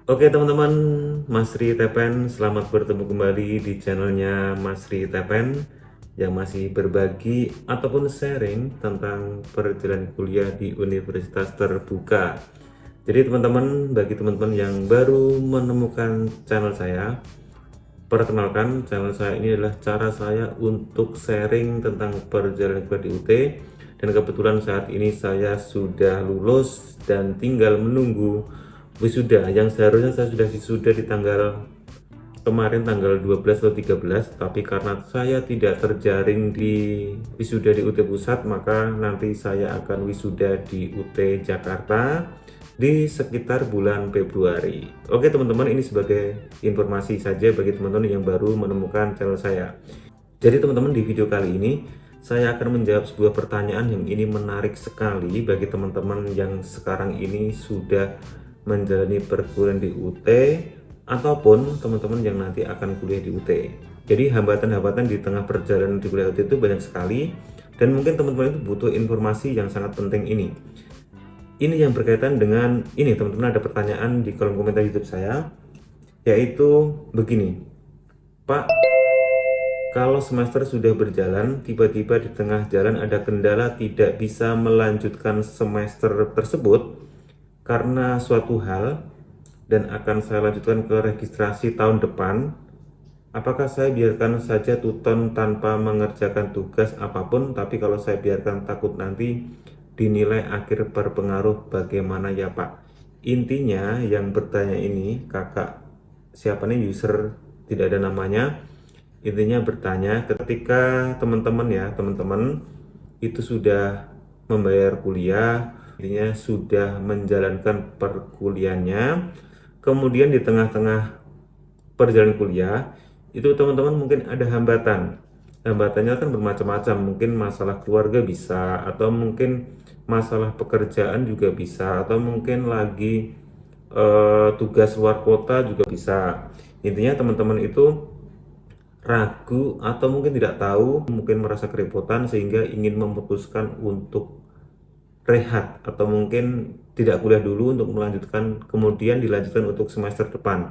Oke teman-teman, Mas Ri Tepen, selamat bertemu kembali di channelnya Mas Ri Tepen yang masih berbagi ataupun sharing tentang perjalanan kuliah di Universitas Terbuka. Jadi teman-teman, bagi teman-teman yang baru menemukan channel saya, perkenalkan channel saya ini adalah cara saya untuk sharing tentang perjalanan kuliah di UT, dan kebetulan saat ini saya sudah lulus dan tinggal menunggu wisuda yang seharusnya saya sudah wisuda di tanggal kemarin tanggal 12 atau 13, tapi karena saya tidak terjaring di wisuda di UT Pusat, maka nanti saya akan wisuda di UT Jakarta di sekitar bulan Februari. Oke teman-teman, ini sebagai informasi saja bagi teman-teman yang baru menemukan channel saya. Jadi teman-teman, di video kali ini saya akan menjawab sebuah pertanyaan yang ini menarik sekali bagi teman-teman yang sekarang ini sudah menjalani perguruan di UT ataupun teman-teman yang nanti akan kuliah di UT. Jadi hambatan-hambatan di tengah perjalanan di kuliah UT itu banyak sekali, dan mungkin teman-teman itu butuh informasi yang sangat penting ini. Ini yang berkaitan dengan ini, teman-teman, ada pertanyaan di kolom komentar YouTube saya, yaitu begini, Pak, kalau semester sudah berjalan, tiba-tiba di tengah jalan ada kendala tidak bisa melanjutkan semester tersebut karena suatu hal, dan akan saya lanjutkan ke registrasi tahun depan. Apakah saya biarkan saja tuton tanpa mengerjakan tugas apapun, tapi kalau saya biarkan takut nanti dinilai akhir berpengaruh, bagaimana ya Pak? Intinya yang bertanya ini kakak, siapa nih, user tidak ada namanya. Intinya bertanya ketika teman-teman itu sudah membayar kuliah, intinya sudah menjalankan perkuliahannya, kemudian di tengah-tengah perjalanan kuliah itu teman-teman mungkin ada hambatannya kan bermacam-macam, mungkin masalah keluarga bisa, atau mungkin masalah pekerjaan juga bisa, atau mungkin lagi tugas luar kota juga bisa. Intinya teman-teman itu ragu atau mungkin tidak tahu, mungkin merasa kerepotan sehingga ingin memutuskan untuk rehat atau mungkin tidak kuliah dulu untuk melanjutkan, kemudian dilanjutkan untuk semester depan.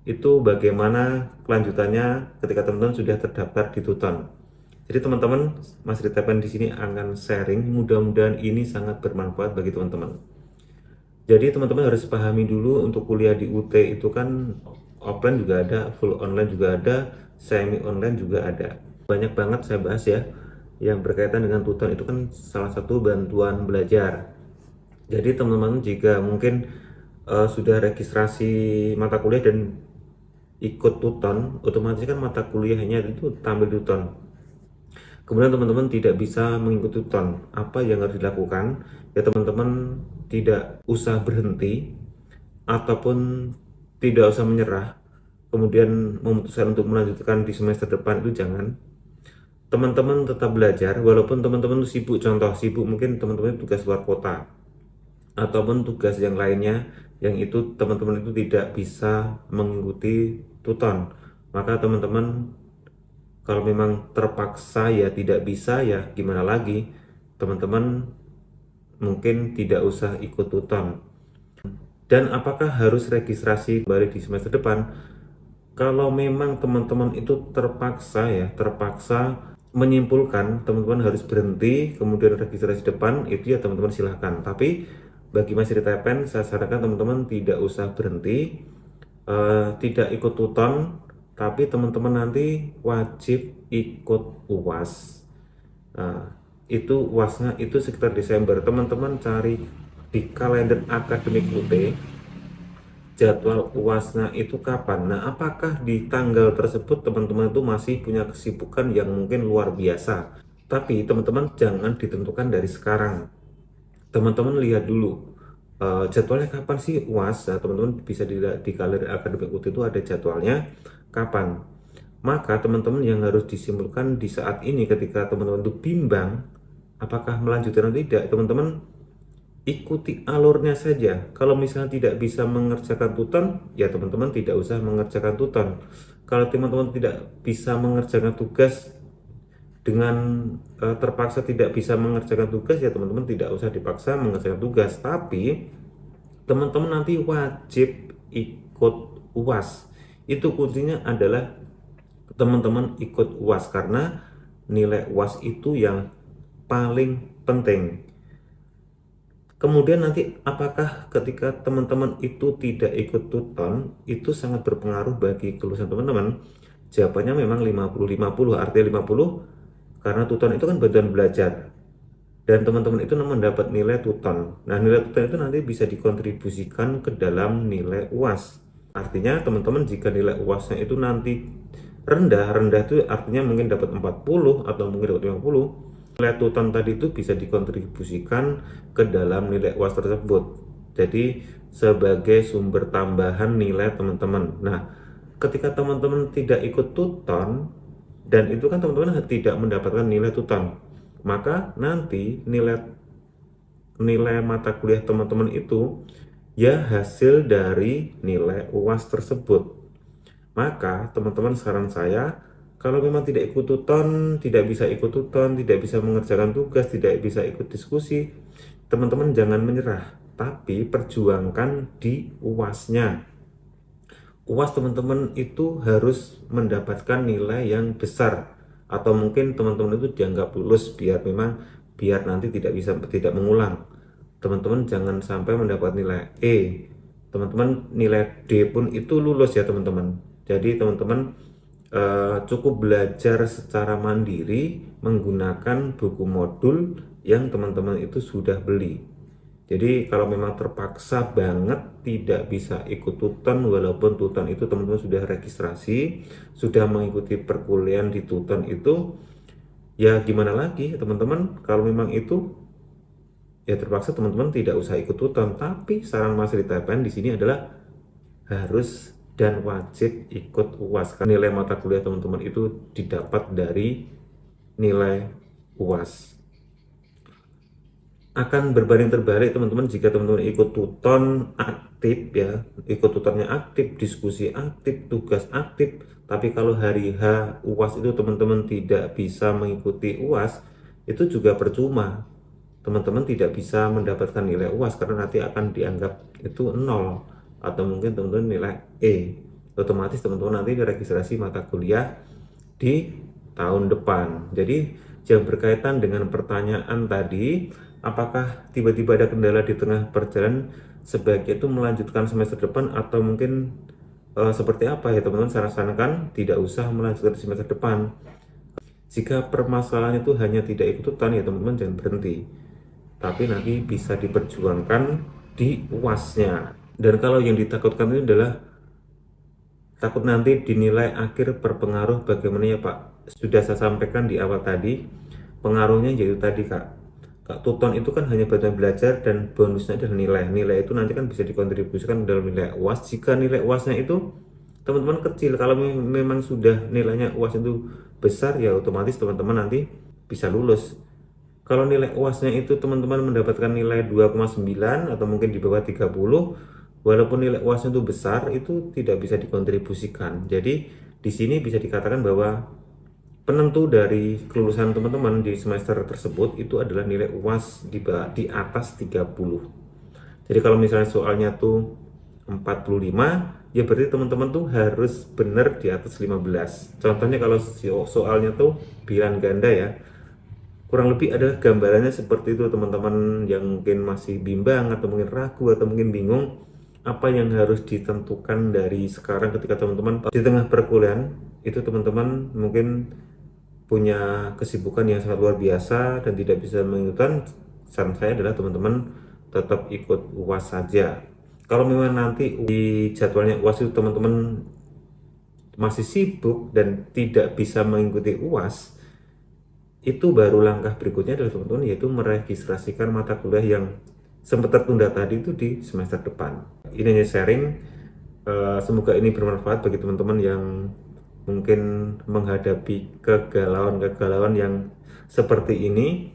Itu bagaimana kelanjutannya ketika teman-teman sudah terdaftar di Tuton. Jadi teman-teman, Mas Ritapan di sini akan sharing, mudah-mudahan ini sangat bermanfaat bagi teman-teman. Jadi teman-teman harus pahami dulu, untuk kuliah di UT itu kan offline juga ada, full online juga ada, semi online juga ada. Banyak banget saya bahas ya, yang berkaitan dengan Tuton itu kan salah satu bantuan belajar. Jadi teman-teman jika mungkin sudah registrasi mata kuliah dan ikut Tuton, otomatis kan mata kuliahnya itu tampil Tuton. Kemudian teman-teman tidak bisa mengikuti Tuton, apa yang harus dilakukan? Ya teman-teman tidak usah berhenti ataupun tidak usah menyerah, kemudian memutuskan untuk melanjutkan di semester depan, itu jangan. Teman-teman tetap belajar walaupun teman-teman sibuk, contoh sibuk mungkin teman-teman tugas luar kota ataupun tugas yang lainnya, yang itu teman-teman itu tidak bisa mengikuti Tuton, maka teman-teman kalau memang terpaksa ya tidak bisa, ya gimana lagi, teman-teman mungkin tidak usah ikut Tuton. Dan apakah harus registrasi kembali di semester depan? Kalau memang teman-teman itu terpaksa menyimpulkan teman-teman harus berhenti kemudian registrasi depan, itu ya teman-teman silahkan. Tapi bagi Mas Ritapen, saya sarankan teman-teman tidak usah berhenti, tidak ikut Tuton, tapi teman-teman nanti wajib ikut UAS. Nah, itu UASnya itu sekitar Desember. Teman-teman cari di kalender akademik UT jadwal UASnya itu kapan. Nah, apakah di tanggal tersebut teman-teman itu masih punya kesibukan yang mungkin luar biasa? Tapi teman-teman jangan ditentukan dari sekarang. Teman-teman lihat dulu jadwalnya kapan sih UAS. Nah, teman-teman bisa di kalender akademik UT itu ada jadwalnya kapan. Maka teman-teman yang harus disimpulkan di saat ini ketika teman-teman itu bimbang apakah melanjutkan atau tidak, teman-teman ikuti alurnya saja. Kalau misalnya tidak bisa mengerjakan Tuton, ya teman-teman tidak usah mengerjakan Tuton. Kalau teman-teman tidak bisa mengerjakan tugas dengan terpaksa tidak bisa mengerjakan tugas, ya teman-teman tidak usah dipaksa mengerjakan tugas. Tapi teman-teman nanti wajib ikut UAS. Itu kuncinya adalah teman-teman ikut UAS, karena nilai UAS itu yang paling penting. Kemudian nanti apakah ketika teman-teman itu tidak ikut tuton itu sangat berpengaruh bagi kelulusan teman-teman? Jawabannya memang 50-50, artinya 50 karena tuton itu kan bantuan belajar dan teman-teman itu mendapat nilai tuton. Nah, nilai tuton itu nanti bisa dikontribusikan ke dalam nilai UAS. Artinya teman-teman jika nilai UASnya itu nanti rendah itu artinya mungkin dapat 40 atau mungkin dapat 50. Nilai tuton tadi itu bisa dikontribusikan ke dalam nilai UAS tersebut. Jadi sebagai sumber tambahan nilai teman-teman. Nah, ketika teman-teman tidak ikut tuton dan itu kan teman-teman tidak mendapatkan nilai tuton, maka nanti nilai mata kuliah teman-teman itu ya hasil dari nilai UAS tersebut. Maka teman-teman, saran saya, kalau memang tidak ikut tuton, tidak bisa ikut tuton, tidak bisa mengerjakan tugas, tidak bisa ikut diskusi, teman-teman jangan menyerah, tapi perjuangkan di UAS-nya. UAS teman-teman itu harus mendapatkan nilai yang besar, atau mungkin teman-teman itu dianggap lulus biar nanti tidak mengulang. Teman-teman jangan sampai mendapat nilai E. Teman-teman nilai D pun itu lulus ya teman-teman. Jadi teman-teman cukup belajar secara mandiri menggunakan buku modul yang teman-teman itu sudah beli. Jadi kalau memang terpaksa banget tidak bisa ikut tuton, walaupun tuton itu teman-teman sudah registrasi, sudah mengikuti perkuliahan di tuton itu, ya gimana lagi teman-teman, kalau memang itu ya terpaksa teman-teman tidak usah ikut tuton. Tapi saran Mas Ritapan di sini adalah harus dan wajib ikut UAS, karena nilai mata kuliah teman-teman itu didapat dari nilai UAS. Akan berbanding terbalik teman-teman jika teman-teman ikut tuton aktif ya, ikut tutornya aktif, diskusi aktif, tugas aktif, tapi kalau hari H UAS itu teman-teman tidak bisa mengikuti UAS, itu juga percuma. Teman-teman tidak bisa mendapatkan nilai UAS karena nanti akan dianggap itu 0 atau mungkin teman-teman nilai E. Otomatis teman-teman nanti registrasi mata kuliah di tahun depan. Jadi yang berkaitan dengan pertanyaan tadi, apakah tiba-tiba ada kendala di tengah perjalanan, sebaiknya itu melanjutkan semester depan atau mungkin seperti apa ya teman-teman, sarankan tidak usah melanjutkan semester depan. Jika permasalahan itu hanya tidak ikut tuton ya teman-teman jangan berhenti, tapi nanti bisa diperjuangkan di UAS-nya. Dan kalau yang ditakutkan itu adalah takut nanti dinilai akhir berpengaruh, bagaimana ya Pak? Sudah saya sampaikan di awal tadi, pengaruhnya yaitu tadi Kak tuton itu kan hanya bantuan belajar dan bonusnya adalah nilai itu nanti kan bisa dikontribusikan dalam nilai UAS. Jika nilai UASnya itu teman-teman kecil, kalau memang sudah nilainya UAS itu besar ya otomatis teman-teman nanti bisa lulus. Kalau nilai UASnya itu teman-teman mendapatkan nilai 2,9 atau mungkin di bawah 30, walaupun nilai UASnya itu besar, itu tidak bisa dikontribusikan. Jadi di sini bisa dikatakan bahwa penentu dari kelulusan teman-teman di semester tersebut itu adalah nilai UAS di atas 30. Jadi kalau misalnya soalnya tuh 45, ya berarti teman-teman tuh harus benar di atas 15. Contohnya kalau soalnya tuh bilangan ganda ya, kurang lebih adalah gambarannya seperti itu teman-teman yang mungkin masih bimbang atau mungkin ragu atau mungkin bingung apa yang harus ditentukan dari sekarang ketika teman-teman di tengah perkuliahan itu. Teman-teman mungkin punya kesibukan yang sangat luar biasa dan tidak bisa mengikuti. Saran saya adalah teman-teman tetap ikut UAS saja. Kalau memang nanti di jadwalnya UAS itu teman-teman masih sibuk dan tidak bisa mengikuti UAS, itu baru langkah berikutnya adalah teman-teman yaitu meregistrasikan mata kuliah yang sempat tertunda tadi itu di semester depan. Ini hanya sharing, semoga ini bermanfaat bagi teman-teman yang mungkin menghadapi kegalauan yang seperti ini.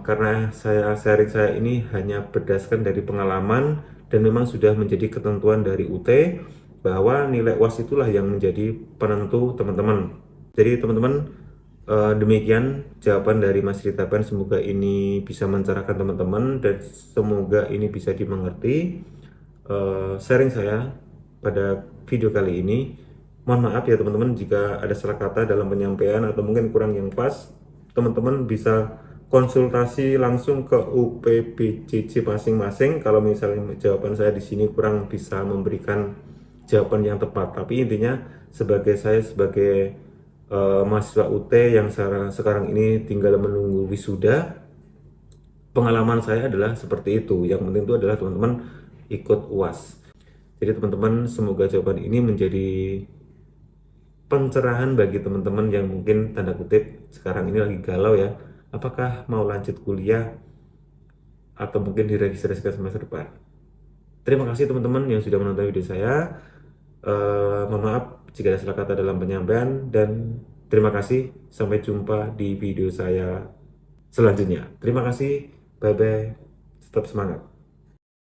Karena sharing saya ini hanya berdasarkan dari pengalaman dan memang sudah menjadi ketentuan dari UT bahwa nilai UAS itulah yang menjadi penentu teman-teman. Jadi teman-teman, demikian jawaban dari Mas Ritapan. Semoga ini bisa mencerahkan teman-teman dan semoga ini bisa dimengerti. sharing saya pada video kali ini. Mohon maaf ya teman-teman jika ada salah kata dalam penyampaian atau mungkin kurang yang pas. Teman-teman bisa konsultasi langsung ke UPBJJ masing-masing kalau misalnya jawaban saya di sini kurang bisa memberikan jawaban yang tepat. Tapi intinya saya sebagai mahasiswa UT yang sekarang ini tinggal menunggu wisuda, pengalaman saya adalah seperti itu. Yang penting itu adalah teman-teman ikut UAS. Jadi teman-teman semoga jawaban ini menjadi pencerahan bagi teman-teman yang mungkin tanda kutip sekarang ini lagi galau ya, apakah mau lanjut kuliah atau mungkin diregistrasikan semester depan. Terima kasih teman-teman yang sudah menonton video saya. Mohon maaf jika ada salah kata dalam penyampaian, dan terima kasih. Sampai jumpa di video saya selanjutnya. Terima kasih, bye bye, tetap semangat.